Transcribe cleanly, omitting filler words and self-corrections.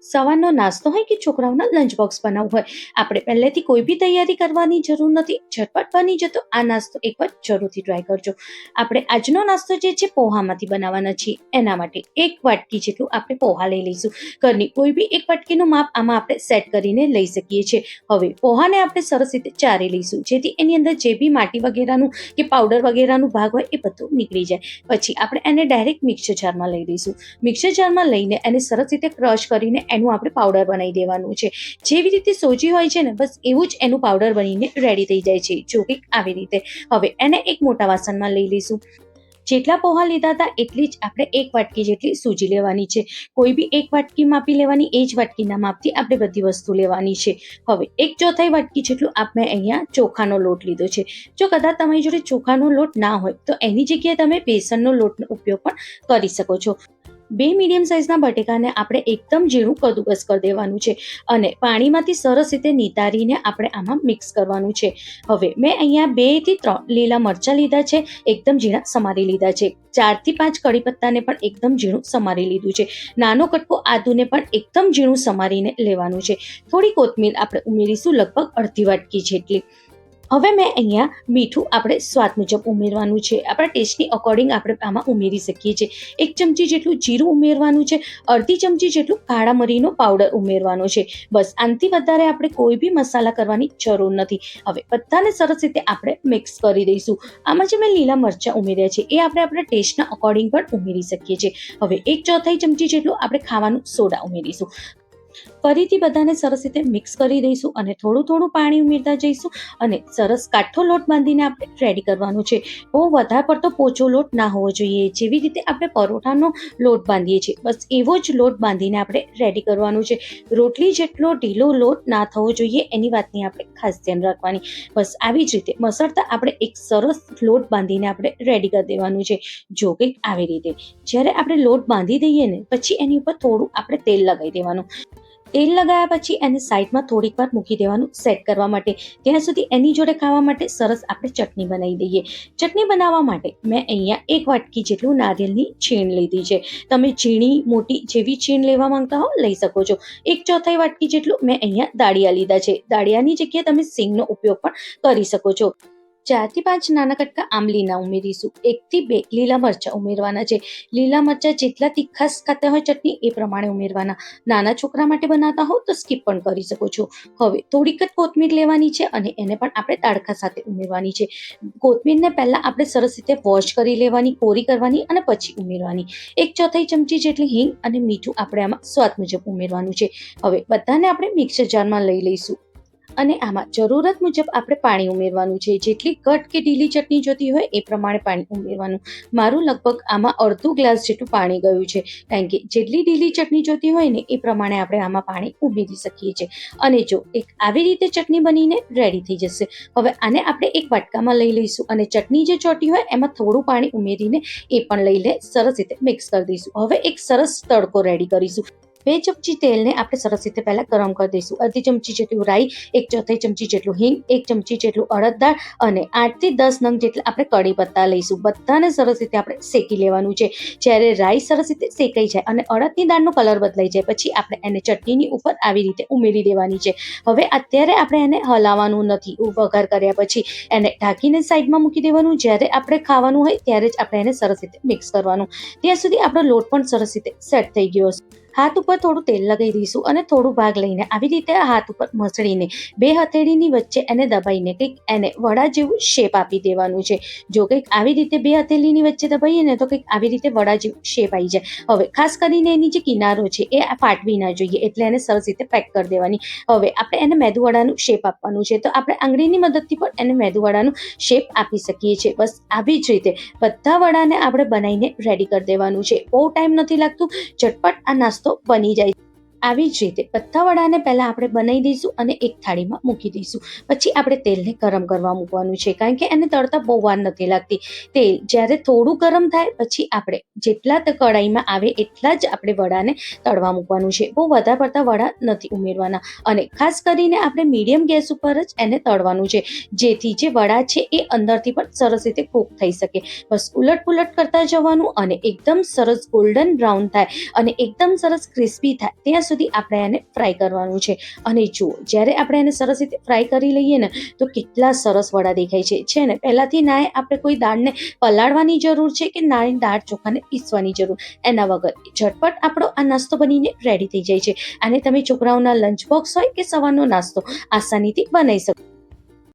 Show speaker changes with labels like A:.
A: સવારનો નાસ્તો હોય કે છોકરાઓના લંચ બોક્સ બનાવવું હોય, આપણે પહેલેથી કોઈ બી તૈયારી કરવાની જરૂર નથી, ઝટપટ બની જતો આ નાસ્તો એકવાર જરૂરથી ટ્રાય કરજો. આપણે આજનો નાસ્તો જે છે પોહામાંથી બનાવવાના છીએ. એના માટે 1 વાટકી જેટલું આપણે પોહા લઈ લઈશું. ઘરની કોઈ બી 1 વાટકીનું માપ આમાં આપણે સેટ કરીને લઈ શકીએ છીએ. હવે પોહાને આપણે સરસ રીતે ચારી લઈશું, જેથી એની અંદર જે બી માટી વગેરેનું કે પાવડર વગેરેનું ભાગ હોય એ બધું નીકળી જાય. પછી આપણે એને ડાયરેક્ટ મિક્સર જારમાં લઈ લઈશું. મિક્સર જારમાં લઈને એને સરસ રીતે ક્રશ કરીને એનું આપણે પાવડર બનાવી દેવાનું છે. જેવી રીતે સોજી હોય છે ને, બસ એવું જ એનું પાવડર બનીને રેડી થઈ જાય છે. જો કે આવી રીતે હવે એને એક મોટા વાસણમાં લઈ લઈશું. જેટલા પોહા લીધા હતા એટલી જ આપણે 1 વાટકી જેટલી સૂજી લેવાની છે. કોઈ બી 1 વાટકી માપી લેવાની, એ જ વાટકીના માપથી આપણે બધી વસ્તુ લેવાની છે. હવે 1/4 વાટકી જેટલું આપણે અહીંયા ચોખાનો લોટ લીધો છે. જો કદાચ તમારી જોડે ચોખાનો લોટ ના હોય તો એની જગ્યાએ તમે બેસનનો લોટનો ઉપયોગ પણ કરી શકો છો. 2 મીડિયમ સાઇઝના બટેકાને આપણે એકદમ ઝીણું કદુકસ કરી દેવાનું છે અને પાણીમાંથી સરસ રીતે નિતારીને આપણે આમાં મિક્સ કરવાનું છે. હવે મેં અહીંયા 2 થી 3 લીલા મરચાં લીધા છે, એકદમ ઝીણા સમારી લીધા છે. 4 થી 5 કડી પત્તાને પણ એકદમ ઝીણું સમારી લીધું છે. નાનો કટકો આદુને પણ એકદમ ઝીણું સમારીને લેવાનું છે. થોડી કોથમીર આપણે ઉમેરીશું, લગભગ અડધી વાટકી જેટલી. હવે મેં અહીંયા મીઠું આપણે સ્વાદ મુજબ ઉમેરવાનું છે. આપણા ટેસ્ટની અકોર્ડિંગ આપણે આમાં ઉમેરી શકીએ છીએ. 1 ચમચી જેટલું જીરું ઉમેરવાનું છે. અડધી ચમચી જેટલું કાળા મરીનો પાવડર ઉમેરવાનો છે. બસ આનાથી વધારે આપણે કોઈ બી મસાલા કરવાની જરૂર નથી. હવે બધાને સરસ રીતે આપણે મિક્સ કરી દઈશું. આમાં જે મેં લીલા મરચાં ઉમેર્યા છે એ આપણે આપણા ટેસ્ટના અકોર્ડિંગ પણ ઉમેરી શકીએ છીએ. હવે 1/4 ચમચી જેટલું આપણે ખાવાનું સોડા ઉમેરીશું. ફરીથી બધાને સરસ રીતે મિક્સ કરી દઈશું અને થોડું થોડું પાણી ઉમેરતા જઈશું અને સરસ કાઠો લોટ બાંધીને આપણે રેડી કરવાનું છે. બહુ વધારે પડતો પોચો લોટ ના હોવો જોઈએ. જેવી રીતે આપણે પરોઠાનો લોટ બાંધીએ છીએ, બસ એવો જ લોટ બાંધીને આપણે રેડી કરવાનું છે. રોટલી જેટલો ઢીલો લોટ ના થવો જોઈએ, એની વાતની આપણે ખાસ ધ્યાન રાખવાની. બસ આવી જ રીતે મસળતા આપણે એક સરસ લોટ બાંધીને આપણે રેડી કરી દેવાનું છે. જો કંઈક આવી રીતે જ્યારે આપણે લોટ બાંધી દઈએ ને, પછી એની ઉપર થોડું આપણે તેલ લગાવી દેવાનું. તેલ લગાવ્યા પછી એને સાઈડમાં થોડીક વાર મૂકી દેવાનું સેટ કરવા માટે. ત્યાં સુધી એની જોડે ખાવા માટે સરસ આપણે ચટણી બનાવી દઈએ. ચટણી બનાવવા માટે મેં અહીંયા 1 વાટકી જેટલું નારિયેળની છીણ લીધી છે. તમે ઝીણી મોટી જેવી છીણ લેવા માંગતા હો લઈ શકો છો. 1/4 વાટકી જેટલું મેં અહીંયા દાળિયા લીધા છે. દાળિયાની જગ્યાએ તમે સિંગનો ઉપયોગ પણ કરી શકો છો. 4 થી 5 નાના કટકા આંબલીના ઉમેરીશું. 1 થી 2 લીલા મરચાં ઉમેરવાના છે. લીલા મરચાં જેટલા તીખાસ ખાતા હોય ચટણી એ પ્રમાણે ઉમેરવાના. નાના છોકરા માટે બનાવતા હો તો સ્કીપ પણ કરી શકો છો. હવે થોડીક જ કોથમીર લેવાની છે અને એને પણ આપણે તાડકા સાથે ઉમેરવાની છે. કોથમીરને પહેલા આપણે સરસ રીતે વોશ કરી લેવાની, કોરી કરવાની અને પછી ઉમેરવાની. 1/4 ચમચી જેટલી હિંગ અને મીઠું આપણે આમાં સ્વાદ મુજબ ઉમેરવાનું છે. હવે બધાને આપણે મિક્સર જારમાં લઈ લઈશું અને આમાં જરૂરત મુજબ આપણે પાણી ઉમેરવાનું છે. જેટલી ઘટ કે ઢીલી ચટણી જોતી હોય એ પ્રમાણે પાણી ઉમેરવાનું. મારું લગભગ આમાં અડધો ગ્લાસ જેટલું પાણી ગયું છે, કારણ કે જેટલી ઢીલી ચટણી જોતી હોય ને એ પ્રમાણે આપણે આમાં પાણી ઉમેરી શકીએ છીએ. અને જો એક આવી રીતે ચટણી બનીને રેડી થઈ જશે. હવે આને આપણે એક વાટકામાં લઈ લઈશું અને ચટણી જે ચોટી હોય એમાં થોડું પાણી ઉમેરીને એ પણ લઈ લે સરસ રીતે મિક્સ કરી દઈશું. હવે એક સરસ તડકો રેડી કરીશું. 2 ચમચી તેલને આપણે સરસ રીતે પહેલા ગરમ કરી દઈશું. અડધી ચમચી જેટલું રાઈ, 1/4 ચમચી જેટલું હિંગ, 1 ચમચી જેટલું અડદ દાળ અને 8 થી 10 નંગ જેટલા આપણે કડી પત્તા લઈશું. બધાને સરસ રીતે આપણે શેકી લેવાનું છે. જ્યારે રાઈ સરસ રીતે શેકાઈ જાય અને અડદની દાળનો કલર બદલાઈ જાય પછી આપણે એને ચટણીની ઉપર આવી રીતે ઉમેરી દેવાની છે. હવે અત્યારે આપણે એને હલાવવાનું નથી. વઘાર કર્યા પછી એને ઢાંકીને સાઈડમાં મૂકી દેવાનું. જ્યારે આપણે ખાવાનું હોય ત્યારે જ આપણે એને સરસ રીતે મિક્સ કરવાનું. ત્યાં સુધી આપણો લોટ પણ સરસ રીતે સેટ થઈ ગયો હશે. હાથ ઉપર થોડું તેલ લગાવી દઈશું અને થોડું ભાગ લઈને આવી રીતે હાથ ઉપર મસળીને 2 હથેળીની વચ્ચે એને દબાઈને કંઈક એને વડા જેવું શેપ આપી દેવાનું છે. જો કંઈક આવી રીતે 2 હથેળીની વચ્ચે દબાઈએ ને તો કંઈક આવી રીતે વડા જેવું શેપ આવી જાય. હવે ખાસ કરીને એની જે કિનારો છે એ ફાટવી ના જોઈએ, એટલે એને સરસ રીતે પેક કરી દેવાની. હવે આપણે એને મેદુવડાનું શેપ આપવાનું છે, તો આપણે આંગળીની મદદથી પણ એને મેદુવડાનું શેપ આપી શકીએ છીએ. બસ આવી જ રીતે બધા વડાને આપણે બનાવીને રેડી કરી દેવાનું છે. બહુ ટાઈમ નથી લાગતું, ઝટપટ આ નાસ્તો બની જાય. આવી જ રીતે બધા વડાને પહેલા આપણે બનાવી દઈશું અને એક થાળીમાં મૂકી દઈશું. પછી આપણે તેલને ગરમ કરવા મૂકવાનું છે, કારણ કે એને તળતા બહુ વાર નથી લાગતી. તેલ જ્યારે થોડું ગરમ થાય પછી આપણે જેટલા કઢાઈમાં આવે એટલા જ આપણે વડાને તળવા મૂકવાનું છે. બહુ વધારે પડતા વડા નથી ઉમેરવાના અને ખાસ કરીને આપણે મીડિયમ ગેસ ઉપર જ એને તળવાનું છે, જેથી જે વડા છે એ અંદરથી પણ સરસ રીતે કૂક થઈ શકે. બસ ઉલટ પુલટ કરતા જવાનું અને એકદમ સરસ ગોલ્ડન બ્રાઉન થાય અને એકદમ સરસ ક્રિસ્પી થાય ત્યાં સુધી આપણે આને ફ્રાય કરવાનું છે. અને જુઓ, જ્યારે આપણે એને સરસ રીતે ફ્રાય કરી લઈએ ને તો કેટલા સરસ વડા દેખાય છે ને. પહેલાંથી ના આપણે કોઈ દાળને પલાળવાની જરૂર છે કે ના દાળ ચોખાને પીસવાની જરૂર, એના વગર ઝટપટ આપણો આ નાસ્તો બનીને રેડી થઈ જાય છે. આને તમે છોકરાઓના લંચ બોક્સ હોય કે સવારનો નાસ્તો આસાનીથી બનાવી શકો.